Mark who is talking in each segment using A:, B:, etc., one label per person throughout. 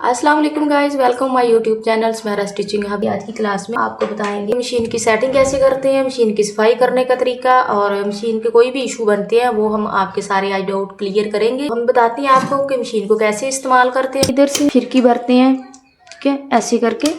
A: अस्सलाम वालेकुम guys, welcome my YouTube channel मेरा स्टिचिंग हब। आज की क्लास में आपको बताएंगे मशीन की सेटिंग कैसे करते हैं, मशीन की सफाई करने का तरीका और मशीन के कोई भी इशू बनते हैं वो हम आपके सारे आई डाउट क्लियर करेंगे। हम बताते हैं आपको कि मशीन को कैसे इस्तेमाल करते हैं। इधर से फिरकी भरते हैं, ठीक है, ऐसे करके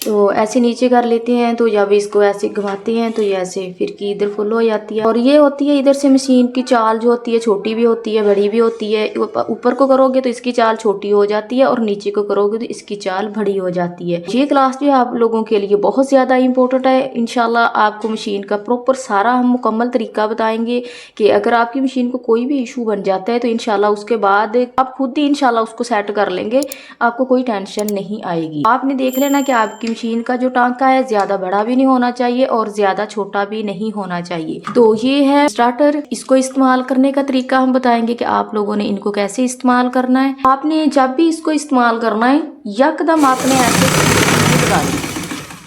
A: तो ऐसे नीचे कर लेते हैं। तो जब इसको ऐसे घुमाते हैं तो ये ऐसे फिरकी इधर फुल हो जाती है। और ये होती है इधर से मशीन की चाल जो होती है, छोटी भी होती है बड़ी भी होती है। ऊपर को करोगे तो इसकी चाल छोटी हो जाती है और नीचे को करोगे तो इसकी चाल बड़ी हो जाती है। ये क्लास जो है आप लोगों के लिए बहुत ज़्यादा इंपॉर्टेंट है। इंशाल्लाह आपको मशीन का प्रॉपर सारा हम मुकम्मल तरीका बताएंगे कि अगर आपकी मशीन को कोई भी इशू बन जाता है तो इंशाल्लाह उसके बाद आप खुद ही इंशाल्लाह उसको सेट कर लेंगे, आपको कोई टेंशन नहीं आएगी। आपने देख लेना कि आपकी मशीन का जो टांका है ज्यादा बड़ा भी नहीं होना चाहिए और ज्यादा छोटा भी नहीं होना चाहिए। तो ये है स्टार्टर। इसको इस्तेमाल करने का तरीका हम बताएंगे कि आप लोगों ने इनको कैसे इस्तेमाल करना है। आपने जब भी इसको इस्तेमाल करना है यकदम आपने ऐसे लगानी,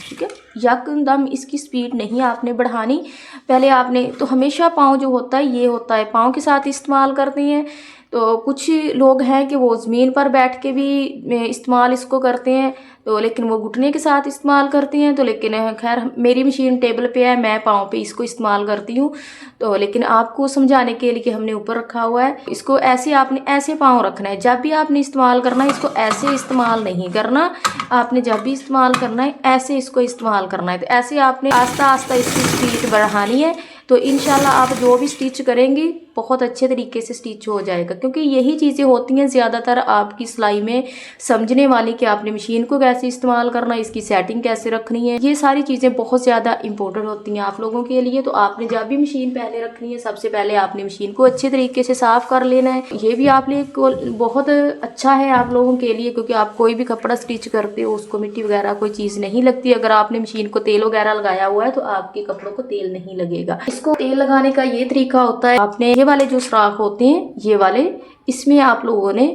A: ठीक है, यकदम इसकी स्पीड नहीं आपने बढ़ानी। पहले आपने तो हमेशा पाँव जो होता है ये होता है पाँव के साथ इस्तेमाल करते हैं। तो कुछ लोग हैं कि वो ज़मीन पर बैठ के भी इस्तेमाल इसको करते हैं, तो लेकिन वो घुटने के साथ इस्तेमाल करती हैं। तो लेकिन खैर मेरी मशीन टेबल पे है, मैं पाँव पे इसको इस्तेमाल करती हूँ। तो लेकिन आपको समझाने के लिए कि हमने ऊपर रखा हुआ है, इसको ऐसे आपने ऐसे पाँव रखना है। जब भी आपने इस्तेमाल करना है इसको ऐसे इस्तेमाल नहीं करना, आपने जब भी इस्तेमाल करना है ऐसे इसको इस्तेमाल करना है। तो ऐसे आपने आस्ता आस्ता इसकी स्पीड बढ़ानी है। तो इंशाल्लाह आप जो भी स्टिच करेंगे बहुत अच्छे तरीके से स्टिच हो जाएगा, क्योंकि यही चीज़ें होती हैं ज़्यादातर आपकी सिलाई में समझने वाली कि आपने मशीन को कैसे इस्तेमाल करना है, इसकी सेटिंग कैसे रखनी है। ये सारी चीज़ें बहुत ज़्यादा इंपॉर्टेंट होती हैं आप लोगों के लिए। तो आपने जब भी मशीन पहले रखनी है सबसे पहले आपने मशीन को अच्छे तरीके से साफ़ कर लेना है। ये भी आप बहुत अच्छा है आप लोगों के लिए, क्योंकि आप कोई भी कपड़ा स्टिच करते हो उसको मिट्टी वगैरह कोई चीज़ नहीं लगती। अगर आपने मशीन को तेल वगैरह लगाया हुआ है तो आपके कपड़ों को तेल नहीं लगेगा। इसको तेल लगाने का ये तरीका होता है, आपने ये वाले जो सुराख होते हैं ये वाले, इसमें आप लोगों ने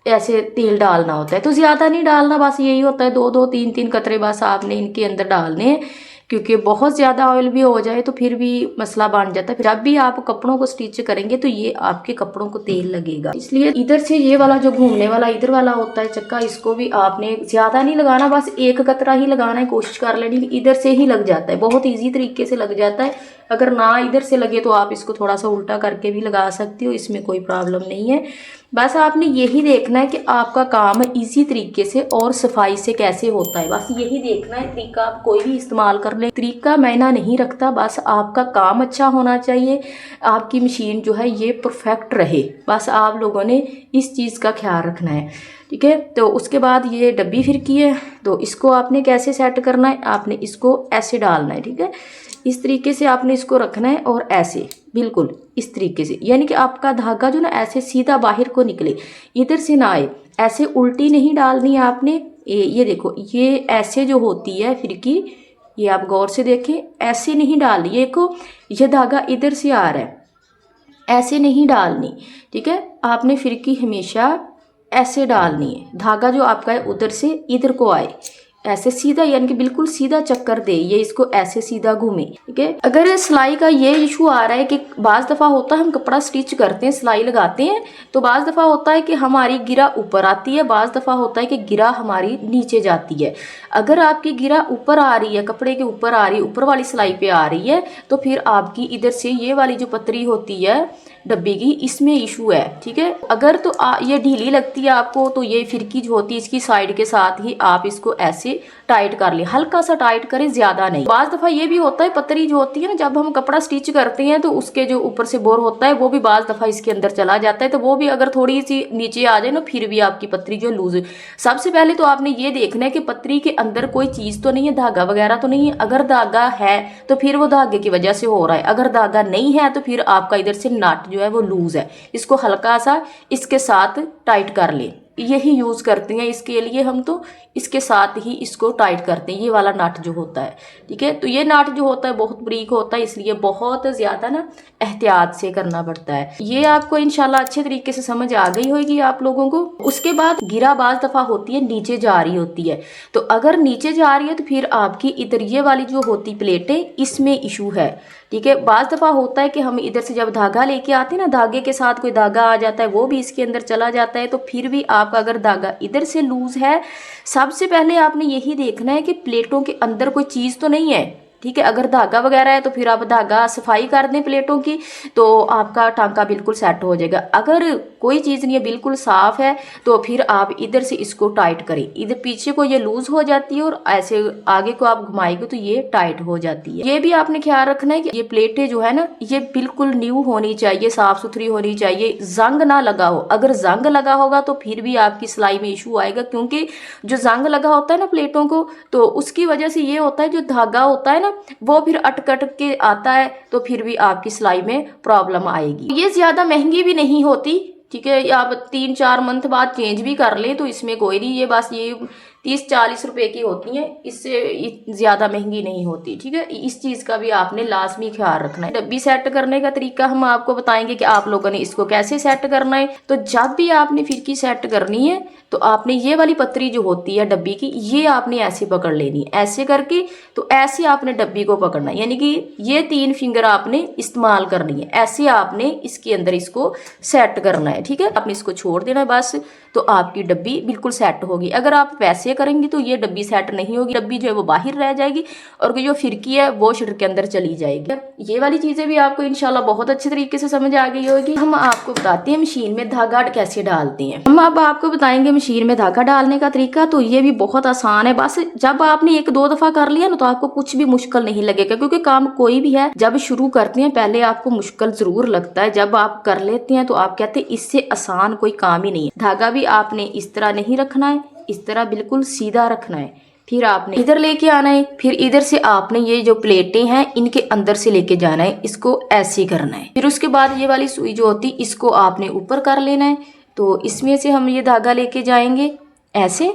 A: ऐसे तेल डालना होता है। तो ज़्यादा नहीं डालना, बस यही होता है 2-2 3-3 कतरे बस आपने इनके अंदर डालने हैं, क्योंकि बहुत ज़्यादा ऑयल भी हो जाए तो फिर भी मसला बन जाता है। जब भी आप कपड़ों को स्टिच करेंगे तो ये आपके कपड़ों को तेल लगेगा। इसलिए इधर से ये वाला जो घूमने वाला इधर वाला होता है चक्का, इसको भी आपने ज़्यादा नहीं लगाना, बस एक कतरा ही लगाना है। कोशिश कर लेनी इधर से ही लग जाता है, बहुत ईजी तरीके से लग जाता है। अगर ना इधर से लगे तो आप इसको थोड़ा सा उल्टा करके भी लगा सकती हो, इसमें कोई प्रॉब्लम नहीं है। बस आपने यही देखना है कि आपका काम इजी तरीके से और सफाई से कैसे होता है, बस यही देखना है। तरीका आप कोई भी इस्तेमाल कर ले, तरीका मायना नहीं रखता, बस आपका काम अच्छा होना चाहिए, आपकी मशीन जो है ये परफेक्ट रहे, बस आप लोगों ने इस चीज़ का ख्याल रखना है, ठीक है। तो उसके बाद ये डब्बी फिरकी है, तो इसको आपने कैसे सेट करना है, आपने इसको ऐसे डालना है, ठीक है, इस तरीके से आपने इसको रखना है और ऐसे बिल्कुल इस तरीके से, यानी कि आपका धागा जो ना ऐसे सीधा बाहर को निकले, इधर से ना आए। ऐसे उल्टी नहीं डालनी है आपने। ये देखो ये ऐसे जो होती है फिरकी, ये आप गौर से देखें, ऐसे नहीं डालनी। ये को ये धागा इधर से आ रहा है, ऐसे नहीं डालनी, ठीक है। आपने फिरकी हमेशा ऐसे डालनी है, धागा जो आपका है उधर से इधर को आए, ऐसे सीधा, यानी कि बिल्कुल सीधा चक्कर दे, ये इसको ऐसे सीधा घूमे, ठीक है। अगर सिलाई का ये इशू आ रहा है कि बाज़ दफ़ा होता है हम कपड़ा स्टिच करते हैं, सिलाई लगाते हैं, तो बाज़ दफ़ा होता है कि हमारी गिरा ऊपर आती है, बाज़ दफ़ा होता है कि गिरा हमारी नीचे जाती है। अगर आपकी गिरा ऊपर आ रही है, कपड़े के ऊपर आ रही है, ऊपर वाली सिलाई पे आ रही है, तो फिर आपकी इधर से ये वाली जो पतरी होती है डब्बी की, इसमें इशू है, ठीक है। अगर तो ये ढीली लगती है आपको, तो ये फिरकी जो होती है इसकी साइड के साथ ही आप इसको ऐसे टाइट कर ले, हल्का सा टाइट करें, ज्यादा नहीं। बाज़ दफा ये भी होता है पतरी जो होती है ना, जब हम कपड़ा स्टिच करते हैं तो उसके जो ऊपर से बोर होता है वो भी बाज़ दफा इसके अंदर चला जाता है, तो वो भी अगर थोड़ी सी नीचे आ जाए ना फिर भी आपकी पतरी जो लूज। सबसे पहले तो आपने ये देखना है कि पतरी के अंदर कोई चीज तो नहीं है, धागा वगैरह तो नहीं है। अगर धागा है तो फिर वो धागे की वजह से हो रहा है, अगर धागा नहीं है तो फिर आपका इधर से नट जो है वो लूज है। इसको हल्का सा इसके साथ टाइट कर ले, यही यूज करते हैं इसके लिए हम, तो इसके साथ ही इसको टाइट करते हैं, ये वाला नट जो होता है, ठीक है। तो ये नट जो होता है बहुत बारीक होता है, इसलिए बहुत ज्यादा ना एहतियात से करना पड़ता है। ये आपको इंशाल्लाह अच्छे तरीके से समझ आ गई होगी आप लोगों को। उसके बाद गिरा बाज़ दफा होती है नीचे जा रही होती है, तो अगर नीचे जा रही है तो फिर आपकी इधर ये वाली जो होती प्लेटें, इसमें इशू है, ठीक है। बाज़ दफ़ा होता है कि हम इधर से जब धागा लेके आते हैं ना, धागे के साथ कोई धागा आ जाता है वो भी इसके अंदर चला जाता है, तो फिर भी आपका अगर धागा इधर से लूज है, सबसे पहले आपने यही देखना है कि प्लेटों के अंदर कोई चीज़ तो नहीं है, ठीक है। अगर धागा वगैरह है तो फिर आप धागा सफाई कर दें प्लेटों की, तो आपका टांका बिल्कुल सेट हो जाएगा। अगर कोई चीज़ नहीं है, बिल्कुल साफ है, तो फिर आप इधर से इसको टाइट करें। इधर पीछे को ये लूज हो जाती है और ऐसे आगे को आप घुमाएंगे तो ये टाइट हो जाती है। ये भी आपने ख्याल रखना है कि ये प्लेटें जो है ना, ये बिल्कुल न्यू होनी चाहिए, साफ सुथरी होनी चाहिए, जंग ना लगा हो। अगर जंग लगा होगा तो फिर भी आपकी सिलाई में इशू आएगा, क्योंकि जो जंग लगा होता है ना प्लेटों को, तो उसकी वजह से ये होता है जो धागा होता है ना वो फिर अटकट के आता है, तो फिर भी आपकी सिलाई में प्रॉब्लम आएगी। ये ज्यादा महंगी भी नहीं होती, ठीक है। आप 3-4 मंथ बाद चेंज भी कर ले तो इसमें कोई नहीं, ये बस ये 30-40 रुपए की होती हैं, इससे ज़्यादा महंगी नहीं होती, ठीक है। इस चीज़ का भी आपने लाजमी ख्याल रखना है। डब्बी सेट करने का तरीका हम आपको बताएंगे कि आप लोगों ने इसको कैसे सेट करना है। तो जब भी आपने फिरकी सेट करनी है तो आपने ये वाली पतरी जो होती है डब्बी की, ये आपने ऐसे पकड़ लेनी है, ऐसे करके। तो ऐसे आपने डब्बी को पकड़ना है, यानी कि ये 3 फिंगर आपने इस्तेमाल करनी है, ऐसे आपने इसके अंदर इसको सेट करना है, ठीक है। आपने इसको छोड़ देना है बस, तो आपकी डब्बी बिल्कुल सेट होगी। अगर आप वैसे करेंगी तो ये डब्बी सेट नहीं होगी, डब्बी जो है वो बाहर रह जाएगी और जो फिरकी है वो शटर के अंदर चली जाएगी। ये वाली चीज़ें भी आपको इंशाल्लाह बहुत अच्छे तरीके से समझ आ गई होगी। हम आपको बताते हैं मशीन में धागा कैसे डालते हैं। हम अब आपको बताएंगे मशीन में धागा डालने का तरीका। तो ये भी बहुत आसान है, बस जब आपने 1-2 दफा कर लिया ना तो आपको कुछ भी मुश्किल नहीं लगेगा, क्योंकि काम कोई भी है जब शुरू करते हैं पहले आपको मुश्किल जरूर लगता है, जब आप कर लेते हैं तो आप कहते हैं इससे आसान कोई काम ही नहीं है। धागा भी आपने इस तरह नहीं रखना है, इस तरह बिल्कुल सीधा रखना है। फिर आपने इधर लेके आना है, फिर इधर से आपने ये जो प्लेटें हैं इनके अंदर से लेके जाना है, इसको ऐसे करना है। फिर उसके बाद ये वाली सुई जो होती है इसको आपने ऊपर कर लेना है। तो इसमें से हम ये धागा लेके जाएंगे ऐसे।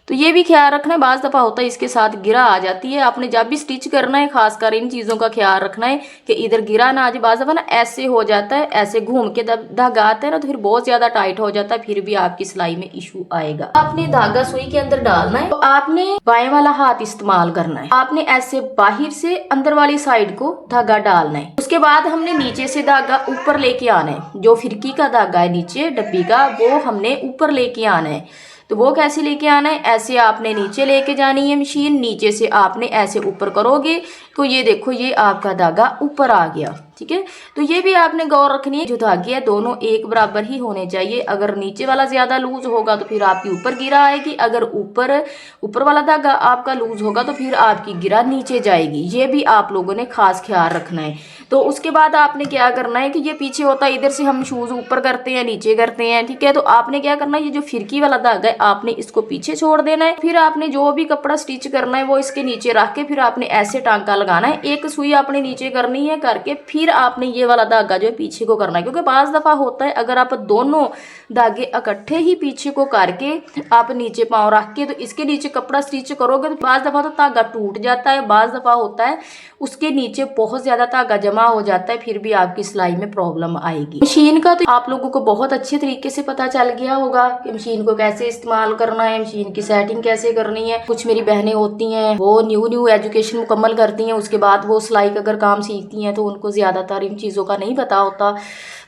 A: तो ये भी ख्याल रखना है, बाज़ दफ़ा होता है इसके साथ गिरा आ जाती है। आपने जब भी स्टिच करना है खासकर इन चीज़ों का ख्याल रखना है कि इधर गिरा ना आ जाए। बाज़ दफ़ा ना ऐसे हो जाता है, ऐसे घूम के धागा आता है ना तो फिर बहुत ज़्यादा टाइट हो जाता है, फिर भी आपकी सिलाई में इशू आएगा। आपने धागा सुई के अंदर डालना है, तो आपने बाएं वाला हाथ इस्तेमाल करना है। आपने ऐसे बाहर से अंदर वाली साइड को धागा डालना है। उसके बाद हमने नीचे से धागा ऊपर लेके आना है। जो फिरकी का धागा है नीचे डब्बी का, वो हमने ऊपर लेके आना है। तो वो कैसे लेके आना है, ऐसे आपने नीचे लेके जानी है मशीन, नीचे से आपने ऐसे ऊपर करोगे तो ये देखो ये आपका धागा ऊपर आ गया, ठीक है। तो ये भी आपने गौर रखनी है, जो धागे है दोनों एक बराबर ही होने चाहिए। अगर नीचे वाला ज्यादा लूज होगा तो फिर आपकी ऊपर गिरा आएगी, अगर ऊपर वाला धागा आपका लूज होगा तो फिर आपकी गिरा नीचे जाएगी। ये भी आप लोगों ने खास ख्याल रखना है। तो उसके बाद आपने क्या करना है कि ये पीछे होता है, इधर से हम शूज ऊपर करते हैं नीचे करते हैं, ठीक है। तो आपने क्या करना है, ये जो फिरकी वाला धागा है आपने इसको पीछे छोड़ देना है। फिर आपने जो भी कपड़ा स्टिच करना है वो इसके नीचे रख के फिर आपने ऐसे टांका लगाना है। एक सुई आपने नीचे करनी है, करके फिर आपने ये वाला धागा जो है पीछे को करना है। क्योंकि बाज़ दफा होता है अगर आप दोनों धागे इकट्ठे ही पीछे को करके आप नीचे पाँव रख के तो इसके नीचे कपड़ा स्टिच करोगे तो बाज़ दफा तो धागा टूट जाता है, बाज़ दफा होता है उसके नीचे बहुत ज्यादा धागा जमा हो जाता है, फिर भी आपकी सिलाई में प्रॉब्लम आएगी। मशीन का तो आप लोगों को बहुत अच्छे तरीके से पता चल गया होगा कि मशीन को कैसे इस्तेमाल करना है, मशीन की सेटिंग कैसे करनी है। कुछ मेरी बहनें होती हैं वो न्यू एजुकेशन मुकम्मल करती हैं, उसके बाद वो सिलाई का अगर काम सीखती हैं तो उनको ज्यादातर इन चीजों का नहीं पता होता।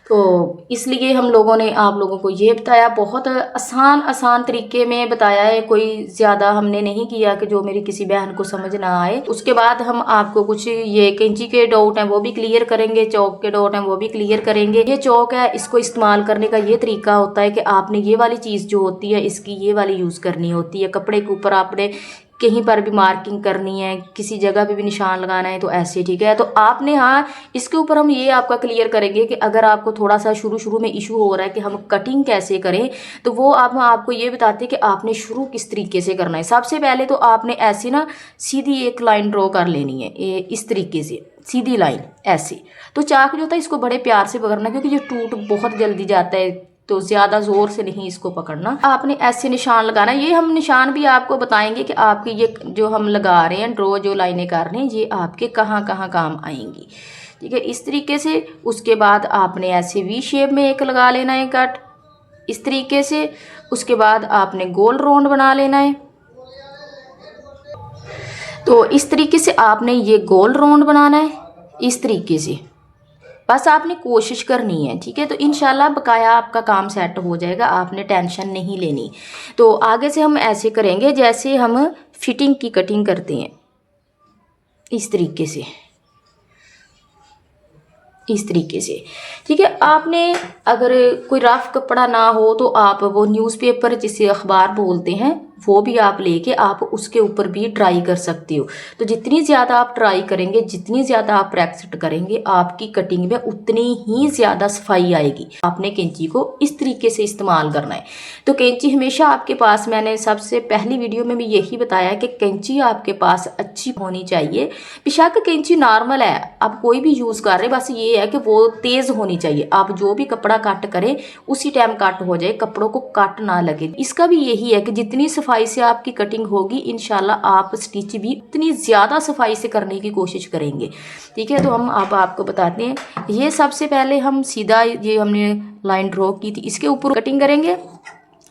A: तो इसलिए हम लोगों ने आप लोगों को ये बताया, बहुत आसान तरीके में बताया है, कोई ज़्यादा हमने नहीं किया कि जो मेरी किसी बहन को समझ ना आए। उसके बाद हम आपको कुछ ये कैंची के डाउट हैं वो भी क्लियर करेंगे, चौक के डाउट हैं वो भी क्लियर करेंगे। ये चौक है, इसको इस्तेमाल करने का ये तरीका होता है कि आपने ये वाली चीज़ जो होती है इसकी ये वाली यूज़ करनी होती है। कपड़े के ऊपर आपने कहीं पर भी मार्किंग करनी है, किसी जगह पे भी निशान लगाना है तो ऐसे, ठीक है। तो आपने हाँ इसके ऊपर हम ये आपका क्लियर करेंगे कि अगर आपको थोड़ा सा शुरू में इशू हो रहा है कि हम कटिंग कैसे करें, तो वो आपको ये बताते हैं कि आपने शुरू किस तरीके से करना है। सबसे पहले तो आपने ऐसे ना सीधी एक लाइन ड्रॉ कर लेनी है, इस तरीके से सीधी लाइन ऐसे। तो चाक जो होता है इसको बड़े प्यार से पकड़ना क्योंकि ये टूट बहुत जल्दी जाता है, तो ज़्यादा ज़ोर से नहीं इसको पकड़ना। आपने ऐसे निशान लगाना। ये हम निशान भी आपको बताएंगे कि आपकी ये जो हम लगा रहे हैं ड्रॉ जो लाइनें कर रहे हैं ये आपके कहाँ कहाँ काम आएंगी, ठीक है, इस तरीके से। उसके बाद आपने ऐसे वी शेप में एक लगा लेना है कट, इस तरीके से। उसके बाद आपने गोल राउंड बना लेना है। तो इस तरीके से आपने ये गोल राउंड बनाना है, इस तरीके से, बस आपने कोशिश करनी है, ठीक है। तो इंशाल्लाह बकाया आपका काम सेट हो जाएगा, आपने टेंशन नहीं लेनी। तो आगे से हम ऐसे करेंगे जैसे हम फिटिंग की कटिंग करते हैं, इस तरीके से, इस तरीके से, ठीक है। आपने अगर कोई रफ कपड़ा ना हो तो आप वो न्यूज़पेपर जिसे अखबार बोलते हैं वो भी आप लेके आप उसके ऊपर भी ट्राई कर सकते हो। तो जितनी ज़्यादा आप ट्राई करेंगे, जितनी ज़्यादा आप प्रैक्टिस करेंगे, आपकी कटिंग में उतनी ही ज़्यादा सफाई आएगी। आपने कैंची को इस तरीके से इस्तेमाल करना है। तो कैंची हमेशा आपके पास, मैंने सबसे पहली वीडियो में भी यही बताया कि कैंची आपके पास अच्छी होनी चाहिए। बेशक कैंची नॉर्मल है, आप कोई भी यूज़ कर रहे, बस ये है कि वो तेज़ होनी चाहिए। आप जो भी कपड़ा कट करें उसी टाइम कट हो जाए, कपड़ों को कट ना लगे। इसका भी यही है कि जितनी सफाई से आपकी कटिंग होगी, इंशाल्लाह आप स्टिच भी उतनी ज़्यादा सफाई से करने की कोशिश करेंगे, ठीक है। तो हम अब आपको बताते हैं, ये सबसे पहले हम सीधा ये हमने लाइन ड्रॉ की थी, इसके ऊपर कटिंग करेंगे।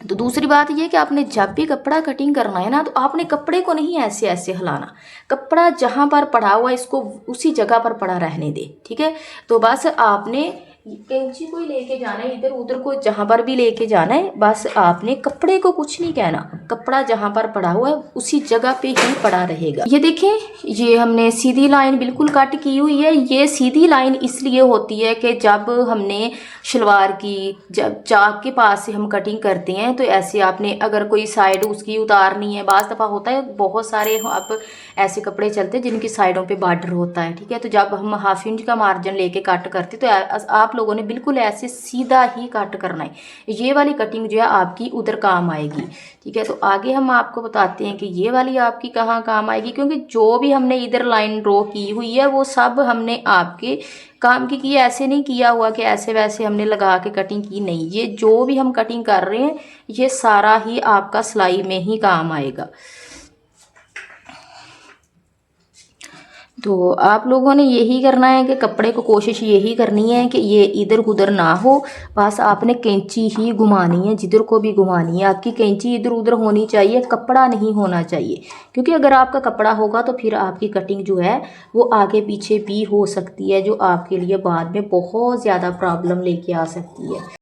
A: तो दूसरी बात ये कि आपने जब भी कपड़ा कटिंग करना है ना, तो आपने कपड़े को नहीं ऐसे ऐसे हिलाना। कपड़ा जहाँ पर पड़ा हुआ है इसको उसी जगह पर पड़ा रहने दे, ठीक है। तो बस आपने कैंची को ही लेके जाना है, इधर उधर को जहाँ पर भी लेके जाना है। बस आपने कपड़े को कुछ नहीं कहना, कपड़ा जहाँ पर पड़ा हुआ है उसी जगह पे ही पड़ा रहेगा। ये देखें, ये हमने सीधी लाइन बिल्कुल कट की हुई है। ये सीधी लाइन इसलिए होती है कि जब हमने शलवार की, जब चाक के पास से हम कटिंग करते हैं तो ऐसे आपने अगर कोई साइड उसकी उतारनी है, बाज़ दफ़ा होता है बहुत सारे आप ऐसे कपड़े चलते हैं जिनकी साइडों पे बॉर्डर होता है, ठीक है। तो जब हम हाफ इंच का मार्जिन लेके कट करते तो आप लोगों ने बिल्कुल ऐसे सीधा ही कट करना है। ये वाली कटिंग जो है आपकी उधर काम आएगी, ठीक है। तो आगे हम आपको बताते हैं कि ये वाली आपकी कहाँ काम आएगी, क्योंकि जो भी हमने इधर लाइन ड्रॉ की हुई है वो सब हमने आपके काम की ऐसे नहीं किया हुआ कि ऐसे वैसे हमने लगा के कटिंग की, नहीं। ये जो भी हम कटिंग कर रहे हैं ये सारा ही आपका सिलाई में ही काम आएगा। तो आप लोगों ने यही करना है कि कपड़े को कोशिश यही करनी है कि ये इधर उधर ना हो। बस आपने कैंची ही घुमानी है, जिधर को भी घुमानी है आपकी कैंची इधर उधर होनी चाहिए, कपड़ा नहीं होना चाहिए। क्योंकि अगर आपका कपड़ा होगा तो फिर आपकी कटिंग जो है वो आगे पीछे भी हो सकती है, जो आपके लिए बाद में बहुत ज़्यादा प्रॉब्लम लेके आ सकती है।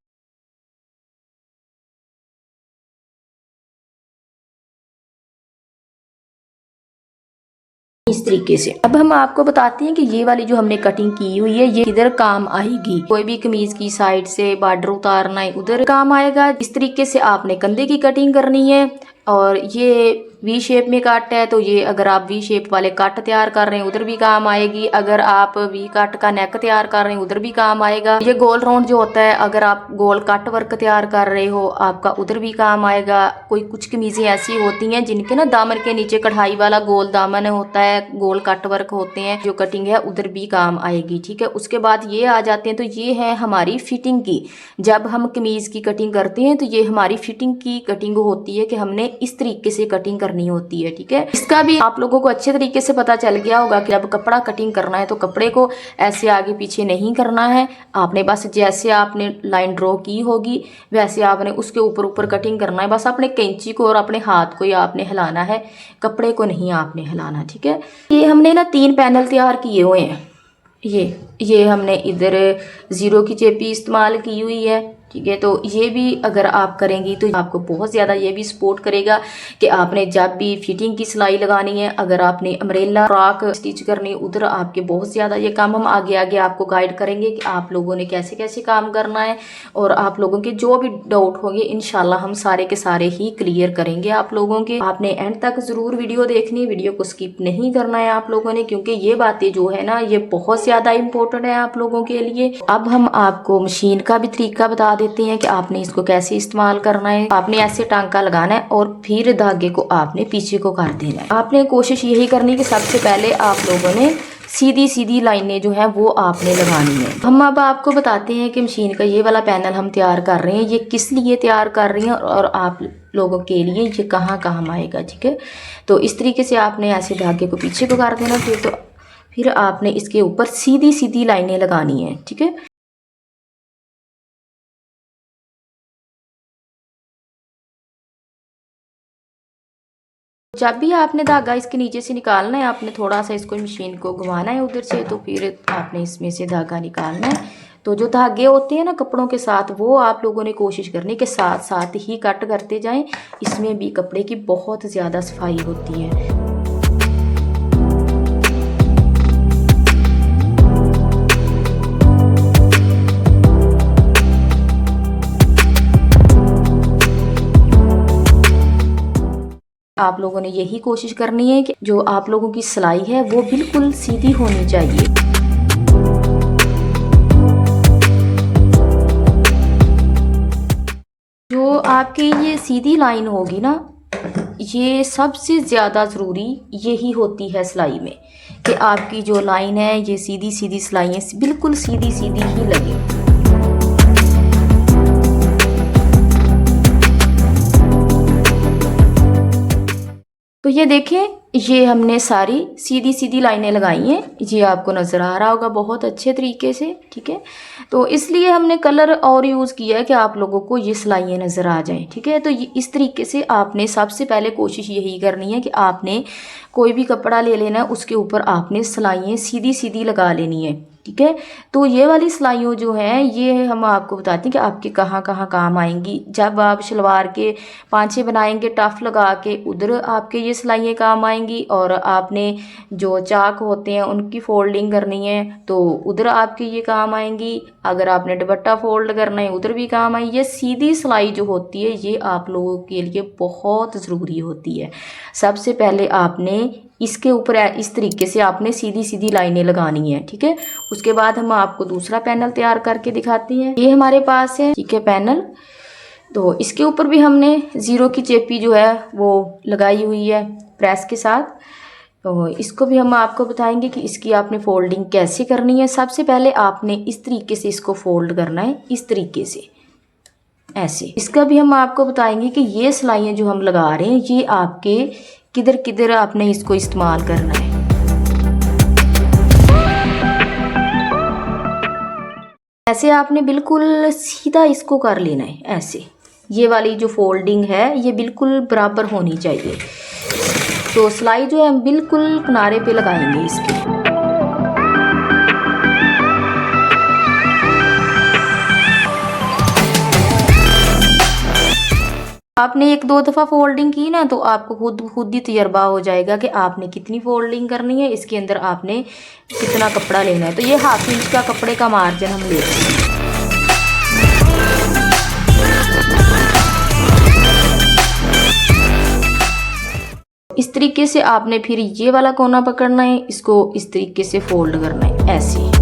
A: इस तरीके से अब हम आपको बताते हैं कि ये वाली जो हमने कटिंग की हुई है ये किधर काम आएगी। कोई भी कमीज की साइड से बॉर्डर उतारना है उधर काम आएगा। इस तरीके से आपने कंधे की कटिंग करनी है। और ये वी शेप में कट है तो ये अगर आप वी शेप वाले कट तैयार कर रहे हैं उधर भी काम आएगी। अगर आप वी कट का नेक तैयार कर रहे हैं उधर भी काम आएगा। ये गोल राउंड जो होता है अगर आप गोल कट वर्क तैयार कर रहे हो आपका उधर भी काम आएगा। कोई कुछ कमीजें ऐसी होती हैं जिनके ना दामन के नीचे कढ़ाई वाला गोल दामन होता है, गोल कट वर्क होते हैं, जो कटिंग है उधर भी काम आएगी, ठीक है। उसके बाद ये आ जाते हैं, तो ये है हमारी फिटिंग की। जब हम कमीज की कटिंग करते हैं तो ये हमारी फिटिंग की कटिंग होती है कि हमने इस तरीके से कटिंग करनी होती है, ठीक है। इसका भी आप लोगों को अच्छे तरीके से पता चल गया होगा कि जब कपड़ा कटिंग करना है तो कपड़े को ऐसे आगे पीछे नहीं करना है। आपने बस जैसे आपने लाइन ड्रॉ की होगी वैसे आपने उसके ऊपर ऊपर कटिंग करना है। बस अपने कैंची को और अपने हाथ को ही आपने हिलाना है, कपड़े को नहीं आपने हिलाना, ठीक है। ये हमने ना 3 पैनल तैयार किए हुए हैं। ये हमने इधर 0 की चेपी इस्तेमाल की हुई है, ठीक है। तो ये भी अगर आप करेंगी तो आपको बहुत ज़्यादा ये भी सपोर्ट करेगा कि आपने जब भी फिटिंग की सिलाई लगानी है, अगर आपने अम्ब्रेला फ्रॉक स्टिच करनी है उधर आपके बहुत ज़्यादा ये काम हम आगे आगे आपको गाइड करेंगे कि आप लोगों ने कैसे कैसे काम करना है। और आप लोगों के जो भी डाउट होंगे इंशाल्लाह हम सारे के सारे ही क्लियर करेंगे आप लोगों के। आपने एंड तक ज़रूर वीडियो देखनी, वीडियो को स्किप नहीं करना है आप लोगों ने, क्योंकि ये बातें जो है ना ये बहुत ज़्यादा इम्पोर्टेंट है आप लोगों के लिए। अब हम आपको मशीन का भी तरीका बता देते हैं कि आपने इसको कैसे इस्तेमाल करना है। आपने ऐसे टांका लगाना है और फिर धागे को आपने पीछे को कर देना है। आपने कोशिश यही करनी है कि सबसे पहले आप लोगों ने सीधी सीधी लाइनें जो है वो आपने लगानी है। हम अब आपको बताते हैं कि मशीन का ये वाला पैनल हम तैयार कर रहे हैं ये किस लिए तैयार कर रहे हैं और आप लोगों के लिए ये कहाँ काम आएगा, ठीक है। तो इस तरीके से आपने ऐसे धागे को पीछे को कर देना, फिर आपने इसके ऊपर सीधी सीधी लाइनें लगानी है, ठीक है। जब भी आपने धागा इसके नीचे से निकालना है, आपने थोड़ा सा इसको मशीन को घुमाना है उधर से, तो फिर आपने इसमें से धागा निकालना है। तो जो धागे होते हैं ना कपड़ों के साथ, वो आप लोगों ने कोशिश करनी कि साथ साथ ही कट करते जाएं। इसमें भी कपड़े की बहुत ज़्यादा सफाई होती है। आप लोगों ने यही कोशिश करनी है कि जो आप लोगों की सिलाई है वो बिल्कुल सीधी होनी चाहिए। जो आपकी ये सीधी लाइन होगी ना, ये सबसे ज़्यादा ज़रूरी यही होती है सिलाई में, कि आपकी जो लाइन है ये सीधी सीधी सिलाइयाँ बिल्कुल सीधी सीधी ही लगे। तो ये देखें, ये हमने सारी सीधी सीधी लाइनें लगाई हैं। ये आपको नज़र आ रहा होगा बहुत अच्छे तरीके से, ठीक है। तो इसलिए हमने कलर और यूज़ किया है कि आप लोगों को ये सिलाइयाँ नज़र आ जाएं, ठीक है। तो इस तरीके से आपने सबसे पहले कोशिश यही करनी है कि आपने कोई भी कपड़ा ले लेना है, उसके ऊपर आपने सिलाइयाँ सीधी सीधी लगा लेनी है, ठीक है। तो ये वाली सिलाइयों जो हैं ये हम आपको बताते हैं कि आपके कहाँ कहाँ काम आएंगी। जब आप शलवार के पांचे बनाएंगे टफ लगा के, उधर आपके ये सिलाइयाँ काम आएंगी। और आपने जो चाक होते हैं उनकी फोल्डिंग करनी है तो उधर आपके ये काम आएंगी। अगर आपने दुपट्टा फोल्ड करना है उधर भी काम आएगी। ये सीधी सिलाई जो होती है ये आप लोगों के लिए बहुत ज़रूरी होती है। सबसे पहले आपने इसके ऊपर इस तरीके से आपने सीधी सीधी लाइनें लगानी है, ठीक है। उसके बाद हम आपको दूसरा पैनल तैयार करके दिखाती हैं। ये हमारे पास है, ठीक है, पैनल। तो इसके ऊपर भी हमने ज़ीरो की चेपी जो है वो लगाई हुई है प्रेस के साथ। तो इसको भी हम आपको बताएंगे कि इसकी आपने फोल्डिंग कैसे करनी है। सबसे पहले आपने इस तरीके से इसको फोल्ड करना है, इस तरीके से ऐसे। इसका भी हम आपको बताएंगे कि ये सिलाइयाँ जो हम लगा रहे हैं ये आपके किधर किधर आपने इसको इस्तेमाल करना है। ऐसे आपने बिल्कुल सीधा इसको कर लेना है ऐसे। ये वाली जो फोल्डिंग है ये बिल्कुल बराबर होनी चाहिए। तो सिलाई जो है हम बिल्कुल किनारे पे लगाएंगे इसके। आपने एक दो दफ़ा फोल्डिंग की ना तो आपको खुद ही तजर्बा हो जाएगा कि आपने कितनी फोल्डिंग करनी है, इसके अंदर आपने कितना कपड़ा लेना है। तो ये 1/2 इंच का कपड़े का मार्जिन हम लेते हैं। इस तरीके से आपने फिर ये वाला कोना पकड़ना है, इसको इस तरीके से फोल्ड करना है ऐसे।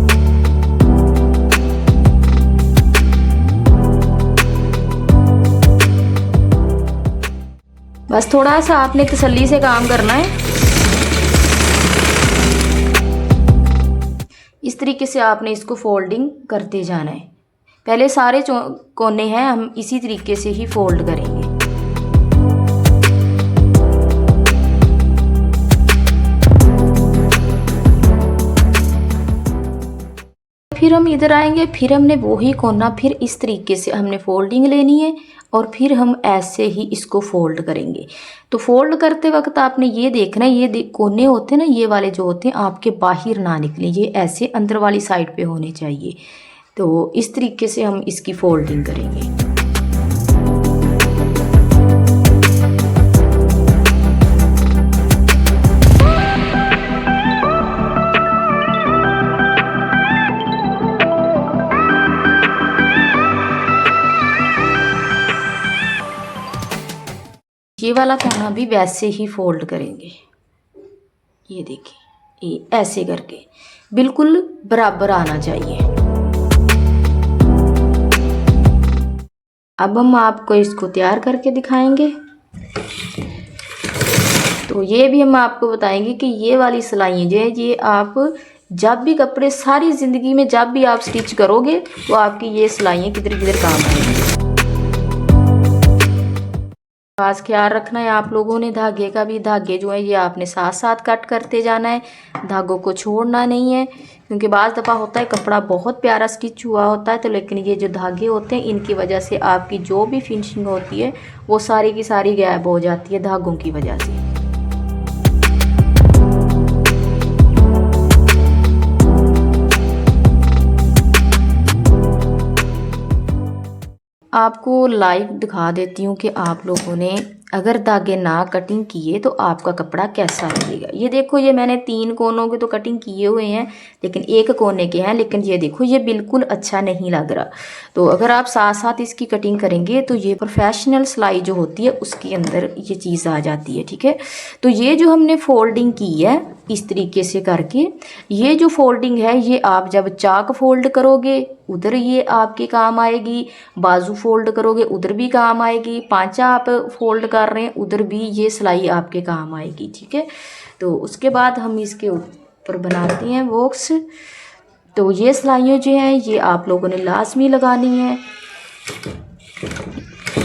A: बस थोड़ा सा आपने तसल्ली से काम करना है। इस तरीके से आपने इसको फोल्डिंग करते जाना है। पहले सारे कोने हैं हम इसी तरीके से ही फोल्ड करेंगे। फिर हम इधर आएंगे, फिर हमने वही कोना फिर इस तरीके से हमने फोल्डिंग लेनी है और फिर हम ऐसे ही इसको फोल्ड करेंगे। तो फोल्ड करते वक्त आपने ये देखना है, ये कोने होते हैं ना, ये वाले जो होते हैं आपके बाहर ना निकले, ये ऐसे अंदर वाली साइड पे होने चाहिए। तो इस तरीके से हम इसकी फोल्डिंग करेंगे। ये वाला कोना भी वैसे ही फोल्ड करेंगे। ये देखिए, ये ऐसे करके बिल्कुल बराबर आना चाहिए। अब हम आपको इसको तैयार करके दिखाएंगे। तो ये भी हम आपको बताएंगे कि ये वाली सिलाइयाँ जो है ये आप जब भी कपड़े सारी ज़िंदगी में जब भी आप स्टिच करोगे तो आपकी ये सिलाइयाँ किधर किधर काम आएंगी। खास ख्याल रखना है आप लोगों ने धागे का भी। धागे जो है ये आपने साथ साथ कट करते जाना है, धागों को छोड़ना नहीं है। क्योंकि बाज़ दफ़ा होता है कपड़ा बहुत प्यारा स्टिच हुआ होता है तो लेकिन ये जो धागे होते हैं इनकी वजह से आपकी जो भी फिनिशिंग होती है वो सारी की सारी गायब हो जाती है धागों की वजह से। आपको लाइव दिखा देती हूँ कि आप लोगों ने अगर धागे ना कटिंग किए तो आपका कपड़ा कैसा लगेगा। ये देखो, ये मैंने 3 कोनों के तो कटिंग किए हुए हैं, लेकिन 1 कोने के हैं, लेकिन ये देखो ये बिल्कुल अच्छा नहीं लग रहा। तो अगर आप साथ साथ इसकी कटिंग करेंगे तो ये प्रोफेशनल सिलाई जो होती है उसके अंदर ये चीज़ आ जाती है। ठीक है, तो ये जो हमने फोल्डिंग की है इस तरीके से करके, ये जो फोल्डिंग है ये आप जब चाक फोल्ड करोगे उधर ये आपके काम आएगी, बाजू फोल्ड करोगे उधर भी काम आएगी, पांचा आप फोल्ड कर रहे हैं उधर भी ये सिलाई आपके काम आएगी। ठीक है, तो उसके बाद हम इसके ऊपर बनाते हैं बॉक्स। तो ये सिलाइयाँ जो हैं ये आप लोगों ने लाजमी लगानी है।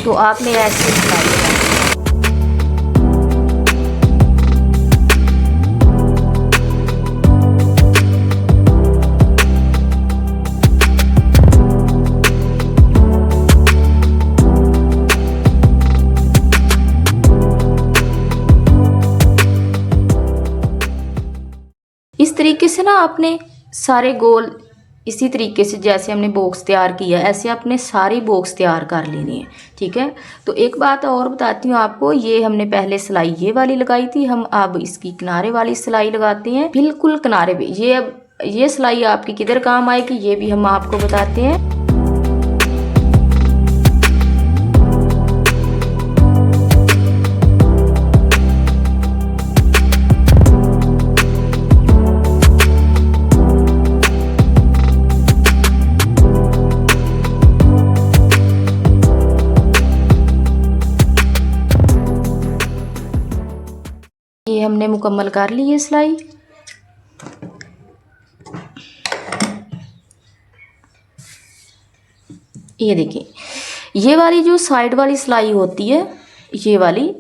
A: तो आपने ऐसे सिलाई लगानी है। इस तरीके से ना आपने सारे गोल इसी तरीके से जैसे हमने बॉक्स तैयार किया ऐसे आपने सारी बॉक्स तैयार कर लेनी है। ठीक है, तो एक बात और बताती हूँ आपको, ये हमने पहले सिलाई ये वाली लगाई थी, हम अब इसकी किनारे वाली सिलाई लगाते हैं, बिल्कुल किनारे पे। ये सिलाई आपकी किधर काम आएगी ये भी हम आपको बताते हैं। ये हमने मुकम्मल कर ली है सिलाई। ये देखिए, ये वाली जो साइड वाली सिलाई होती है ये वाली,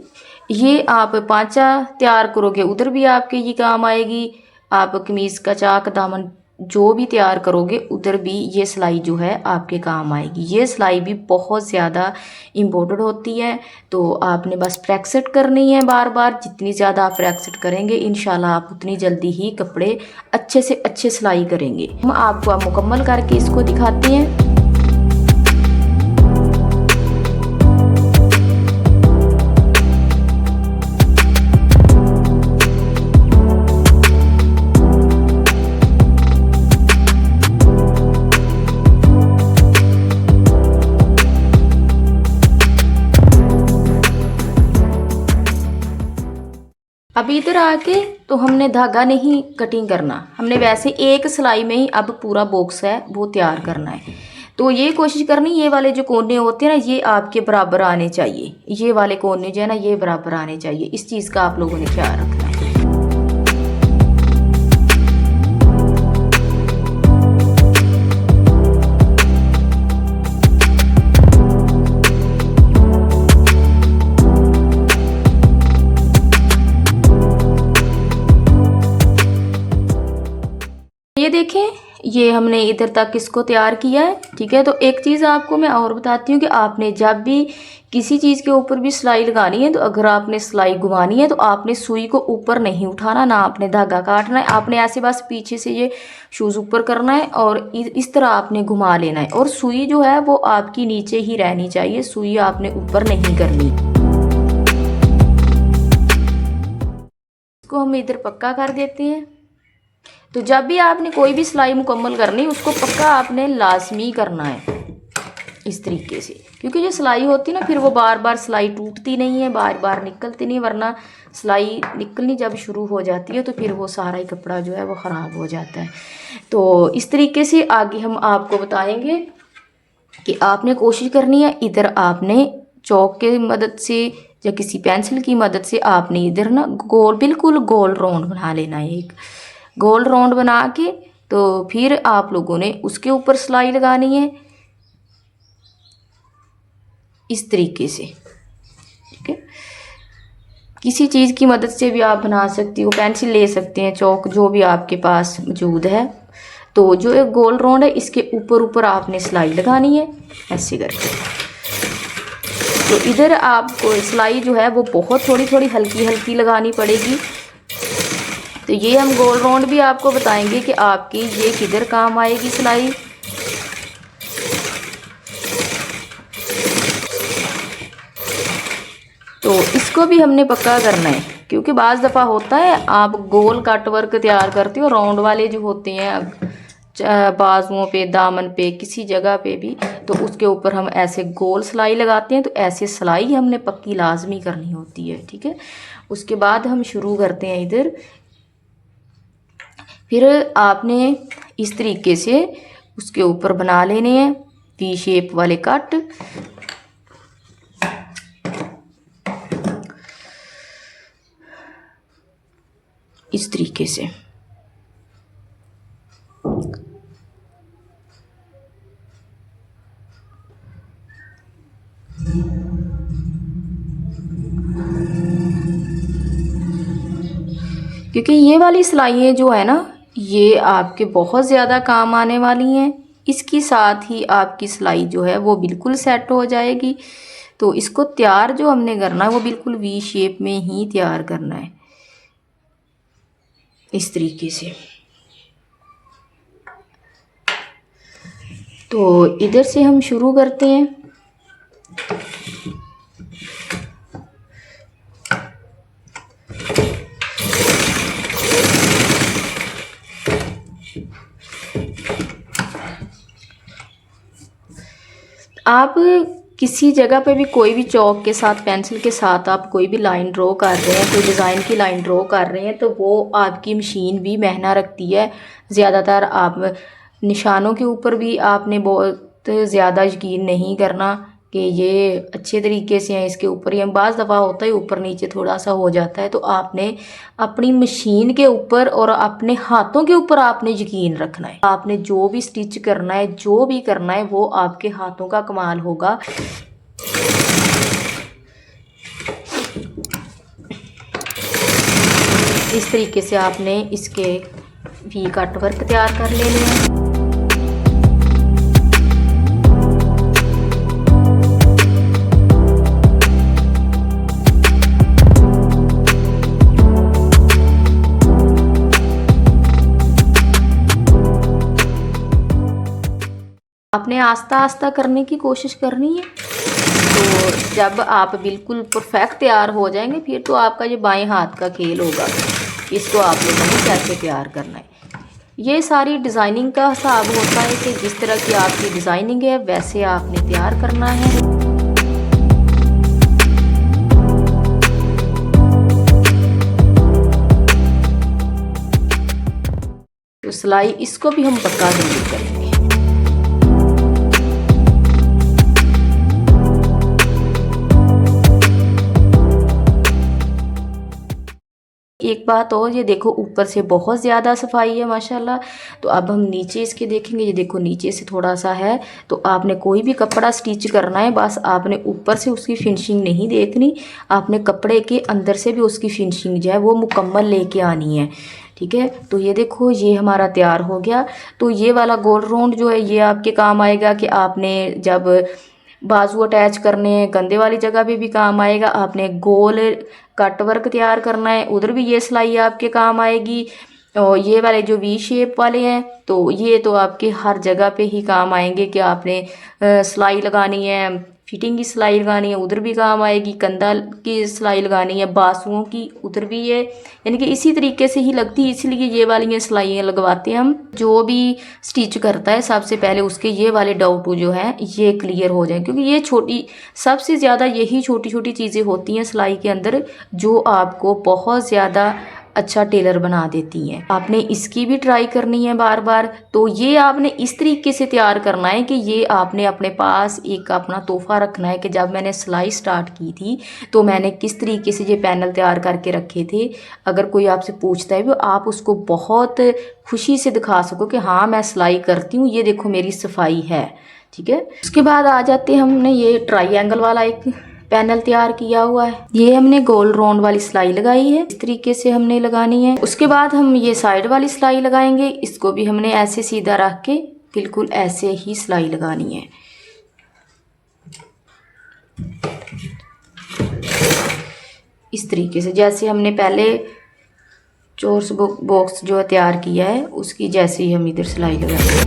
A: ये आप पांचा तैयार करोगे उधर भी आपके ये काम आएगी। आप कमीज़ का चाक दामन जो भी तैयार करोगे उधर भी ये सिलाई जो है आपके काम आएगी। ये सिलाई भी बहुत ज़्यादा इम्पोर्टेंट होती है, तो आपने बस प्रैक्टिस करनी है बार बार। जितनी ज़्यादा आप प्रैक्टिस करेंगे इंशाल्लाह आप उतनी जल्दी ही कपड़े अच्छे से अच्छे सिलाई करेंगे। हम आपको अब मुकम्मल करके इसको दिखाते हैं। अब इधर आके तो हमने धागा नहीं कटिंग करना, हमने वैसे एक सिलाई में ही अब पूरा बॉक्स है वो तैयार करना है। तो ये कोशिश करनी, ये वाले जो कोने होते हैं ना ये आपके बराबर आने चाहिए, ये वाले कोने जो है ना ये बराबर आने चाहिए। इस चीज़ का आप लोगों ने ख्याल रखना है। ये देखें, ये हमने इधर तक इसको तैयार किया है। ठीक है, तो एक चीज़ आपको मैं और बताती हूँ कि आपने जब भी किसी चीज़ के ऊपर भी सिलाई लगानी है तो अगर आपने सिलाई घुमानी है तो आपने सुई को ऊपर नहीं उठाना, ना आपने धागा काटना है। आपने ऐसे बस पीछे से ये शूज़ ऊपर करना है और इस तरह आपने घुमा लेना है, और सुई जो है वो आपकी नीचे ही रहनी चाहिए, सुई आपने ऊपर नहीं करनी। इसको हम इधर पक्का कर देते हैं। तो जब भी आपने कोई भी सिलाई मुकम्मल करनी उसको पक्का आपने लाजमी करना है इस तरीके से, क्योंकि जो सिलाई होती है ना फिर वो बार बार सिलाई टूटती नहीं है, बार बार निकलती नहीं, वरना सिलाई निकलनी जब शुरू हो जाती है तो फिर वो सारा ही कपड़ा जो है वो ख़राब हो जाता है। तो इस तरीके से आगे हम आपको बताएंगे कि आपने कोशिश करनी है, इधर आपने चौक की मदद से या किसी पेंसिल की मदद से आपने इधर ना गोल, बिल्कुल गोल राउंड बना लेना है। एक गोल राउंड बना के तो फिर आप लोगों ने उसके ऊपर सिलाई लगानी है इस तरीके से। ठीक है, किसी चीज़ की मदद से भी आप बना सकती हो, पेंसिल ले सकते हैं, चौक जो भी आपके पास मौजूद है। तो जो एक गोल राउंड है इसके ऊपर ऊपर आपने सिलाई लगानी है ऐसे करके। तो इधर आपको सिलाई जो है वो बहुत थोड़ी थोड़ी हल्की हल्की लगानी पड़ेगी। तो ये हम गोल राउंड भी आपको बताएंगे कि आपकी ये किधर काम आएगी सिलाई। तो इसको भी हमने पक्का करना है, क्योंकि बाज़ दफ़ा होता है आप गोल कट वर्क तैयार करते हो, राउंड वाले जो होते हैं बाजुओं पे, दामन पे, किसी जगह पे भी, तो उसके ऊपर हम ऐसे गोल सिलाई लगाते हैं। तो ऐसे सिलाई हमने पक्की लाजमी करनी होती है, ठीक है। उसके बाद हम शुरू करते हैं इधर। फिर आपने इस तरीके से उसके ऊपर बना लेने हैं वी शेप वाले कट। इस तरीके से क्योंकि ये वाली सिलाइयाँ जो है ना, ये आपके बहुत ज़्यादा काम आने वाली हैं। इसके साथ ही आपकी सिलाई जो है वो बिल्कुल सेट हो जाएगी। तो इसको तैयार जो हमने करना है वो बिल्कुल वी शेप में ही तैयार करना है, इस तरीके से। तो इधर से हम शुरू करते हैं। आप किसी जगह पे भी कोई भी चौक के साथ, पेंसिल के साथ आप कोई भी लाइन ड्रॉ कर रहे हैं, कोई डिज़ाइन की लाइन ड्रॉ कर रहे हैं, तो वो आपकी मशीन भी महंगा रखती है। ज़्यादातर आप निशानों के ऊपर भी आपने बहुत ज़्यादा यकीन नहीं करना कि ये अच्छे तरीके से हैं, इसके ऊपर ही हम, बाज़ दफ़ा होता है ऊपर नीचे थोड़ा सा हो जाता है। तो आपने अपनी मशीन के ऊपर और अपने हाथों के ऊपर आपने यकीन रखना है। आपने जो भी स्टिच करना है, जो भी करना है, वो आपके हाथों का कमाल होगा। इस तरीके से आपने इसके वी कट वर्क तैयार कर लेने हैं। आपने आस्ता आस्ता करने की कोशिश करनी है। तो जब आप बिल्कुल परफेक्ट तैयार हो जाएंगे, फिर तो आपका ये बाएं हाथ का खेल होगा, इसको आप लोगों ने कैसे तैयार करना है। ये सारी डिज़ाइनिंग का हिसाब होता है कि जिस तरह की आपकी डिज़ाइनिंग है वैसे आपने तैयार करना है। तो सिलाई इसको भी हम पक्का जरूर करेंगे। एक बात और, ये देखो ऊपर से बहुत ज़्यादा सफाई है माशाल्लाह। तो अब हम नीचे इसके देखेंगे। ये देखो नीचे से थोड़ा सा है। तो आपने कोई भी कपड़ा स्टिच करना है, बस आपने ऊपर से उसकी फिनिशिंग नहीं देखनी, आपने कपड़े के अंदर से भी उसकी फिनिशिंग जो है वो मुकम्मल लेके आनी है, ठीक है। तो ये देखो ये हमारा तैयार हो गया। तो ये वाला गोल राउंड जो है ये आपके काम आएगा कि आपने जब बाजू अटैच करने हैं, कंधे वाली जगह पे भी काम आएगा। आपने गोल कट वर्क तैयार करना है, उधर भी ये सिलाई आपके काम आएगी। और ये वाले जो वी शेप वाले हैं, तो ये तो आपके हर जगह पे ही काम आएंगे कि आपने सिलाई लगानी है, फिटिंग की सिलाई लगानी है, उधर भी काम आएगी। कंधा की सिलाई लगानी है, बाजुओं की, उधर भी है। यानी कि इसी तरीके से ही लगती है, इसलिए ये वाली सिलाइयाँ लगवाते हैं हम। जो भी स्टिच करता है सबसे पहले उसके ये वाले डाउट जो हैं ये क्लियर हो जाए, क्योंकि ये छोटी, सबसे ज़्यादा यही छोटी छोटी चीज़ें होती हैं सिलाई के अंदर जो आपको बहुत ज़्यादा अच्छा टेलर बना देती हैं। आपने इसकी भी ट्राई करनी है बार बार। तो ये आपने इस तरीके से तैयार करना है कि ये आपने अपने पास एक अपना तोहफा रखना है कि जब मैंने सिलाई स्टार्ट की थी तो मैंने किस तरीके से ये पैनल तैयार करके रखे थे। अगर कोई आपसे पूछता है भी, आप उसको बहुत खुशी से दिखा सको कि हाँ मैं सिलाई करती हूँ, ये देखो मेरी सफाई है, ठीक है। उसके बाद आ जाते हैं, हमने ये ट्राईएंगल वाला एक पैनल तैयार किया हुआ है। ये हमने गोल राउंड वाली सिलाई लगाई है, इस तरीके से हमने लगानी है। उसके बाद हम ये साइड वाली सिलाई लगाएंगे। इसको भी हमने ऐसे सीधा रख के बिल्कुल ऐसे ही सिलाई लगानी है। इस तरीके से जैसे हमने पहले चोरस बॉक्स जो तैयार किया है उसकी जैसे ही हम इधर सिलाई लगाएंगे।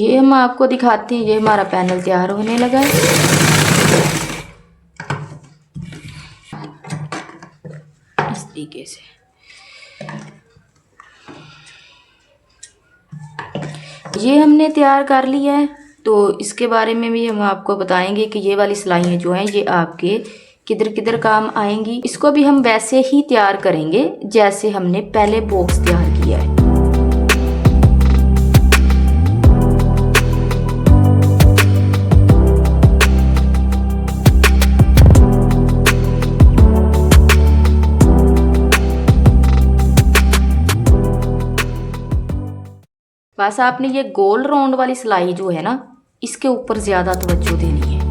A: ये हम आपको दिखाते हैं, ये हमारा पैनल तैयार होने लगा है। इस तरीके से ये हमने तैयार कर लिया है। तो इसके बारे में भी हम आपको बताएंगे कि ये वाली सिलाइयाँ जो हैं ये आपके किधर किधर काम आएंगी। इसको भी हम वैसे ही तैयार करेंगे जैसे हमने पहले बॉक्स तैयार किया है। बस आपने ये गोल राउंड वाली सिलाई जो है ना, इसके ऊपर ज़्यादा तवज्जो देनी है।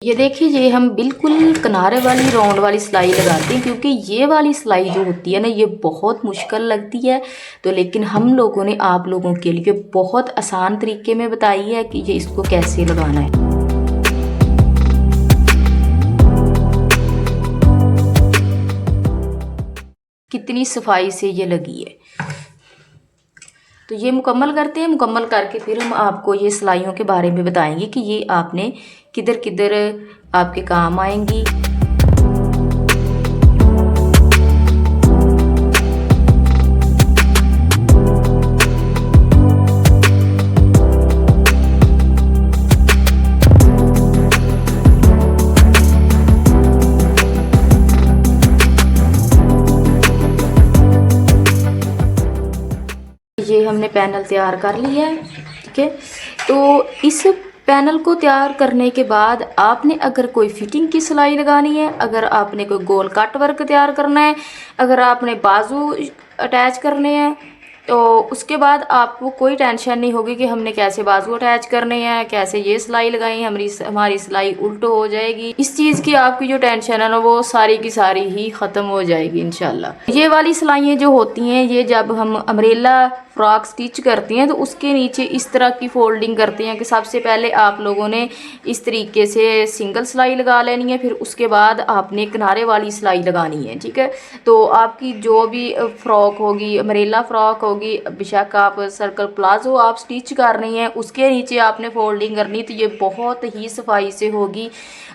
A: ये देखिए, ये हम बिल्कुल किनारे वाली राउंड वाली सिलाई लगाते हैं, क्योंकि ये वाली सिलाई जो होती है ना, ये बहुत मुश्किल लगती है। तो लेकिन हम लोगों ने आप लोगों के लिए बहुत आसान तरीके में बताई है कि ये इसको कैसे लगाना है। कितनी सफाई से ये लगी है। तो ये मुकम्मल करते हैं। मुकम्मल करके फिर हम आपको ये सिलाइयों के बारे में बताएंगे कि ये आपने किधर किधर आपके काम आएंगी। ये हमने पैनल तैयार कर लिया है, ठीक है। तो इस पैनल को तैयार करने के बाद आपने अगर कोई फिटिंग की सिलाई लगानी है, अगर आपने कोई गोल कट वर्क तैयार करना है, अगर आपने बाजू अटैच करने हैं, तो उसके बाद आपको कोई टेंशन नहीं होगी कि हमने कैसे बाजू अटैच करने हैं, कैसे ये सिलाई लगाई, हमारी सिलाई उल्ट हो जाएगी। इस चीज़ की आपकी जो टेंशन है ना, वो सारी की सारी ही ख़त्म हो जाएगी इंशाल्लाह। ये वाली सिलाइयाँ जो होती हैं, ये जब हम अम्ब्रेला फ्रॉक स्टिच करते हैं तो उसके नीचे इस तरह की फोल्डिंग करते हैं कि सबसे पहले आप लोगों ने इस तरीके से सिंगल सिलाई लगा लेनी है, फिर उसके बाद आपने किनारे वाली सिलाई लगानी है, ठीक है। तो आपकी जो भी फ्रॉक होगी, अम्ब्रेला फ्रॉक होगी, बेशक आप सर्कल प्लाजो आप स्टिच कर रही हैं, उसके नीचे आपने फोल्डिंग करनी, तो ये बहुत ही सफाई से होगी,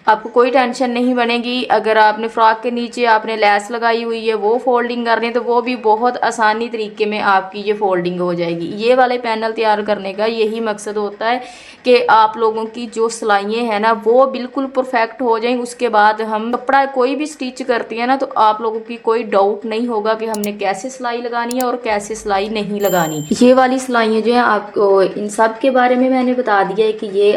A: आपको कोई टेंशन नहीं बनेगी। अगर आपने फ्रॉक के नीचे आपने लेस लगाई हुई है, वो फोल्डिंग करनी है, तो वो भी बहुत आसानी तरीके में आपकी ये फोल्डिंग हो जाएगी। ये वाले पैनल तैयार करने का यही मकसद होता है कि आप लोगों की जो सिलाइयाँ हैं ना, वो बिल्कुल परफेक्ट हो जाएं। उसके बाद हम कपड़ा कोई भी स्टिच करती हैं ना, तो आप लोगों की कोई डाउट नहीं होगा कि हमने कैसे सिलाई लगानी है और कैसे सिलाई नहीं लगानी। ये वाली सिलाइयाँ जो है आपको इन सब के बारे में मैंने बता दिया है कि ये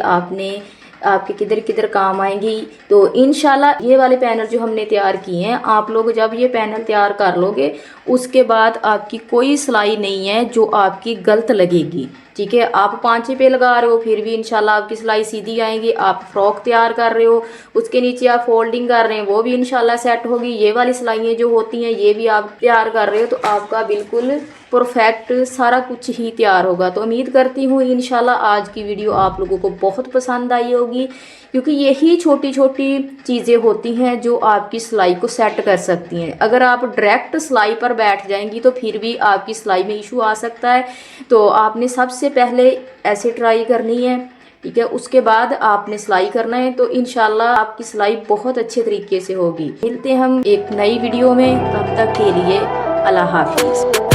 A: आपके किधर किधर काम आएंगी। तो इंशाल्लाह ये वाले पैनल जो हमने तैयार किए हैं, आप लोग जब ये पैनल तैयार कर लोगे, उसके बाद आपकी कोई सिलाई नहीं है जो आपकी गलत लगेगी, ठीक है। आप पांचे पे लगा रहे हो, फिर भी इंशाल्लाह आपकी सिलाई सीधी आएगी। आप फ्रॉक तैयार कर रहे हो, उसके नीचे आप फोल्डिंग कर रहे हैं, वो भी इंशाल्लाह सेट होगी। ये वाली सिलाइयाँ जो होती हैं, ये भी आप तैयार कर रहे हो, तो आपका बिल्कुल परफेक्ट सारा कुछ ही तैयार होगा। तो उम्मीद करती हूँ इंशाल्लाह आज की वीडियो आप लोगों को बहुत पसंद आई होगी, क्योंकि यही छोटी छोटी चीज़ें होती हैं जो आपकी सिलाई को सेट कर सकती हैं। अगर आप डायरेक्ट सिलाई पर बैठ जाएंगी तो फिर भी आपकी सिलाई में इशू आ सकता है। तो आपने सबसे पहले ऐसे ट्राई करनी है, ठीक है। उसके बाद आपने सिलाई करना है, तो इंशाल्लाह आपकी सिलाई बहुत अच्छे तरीके से होगी। मिलते हैं हम एक नई वीडियो में, तब तक के लिए अल्लाह हाफिज़।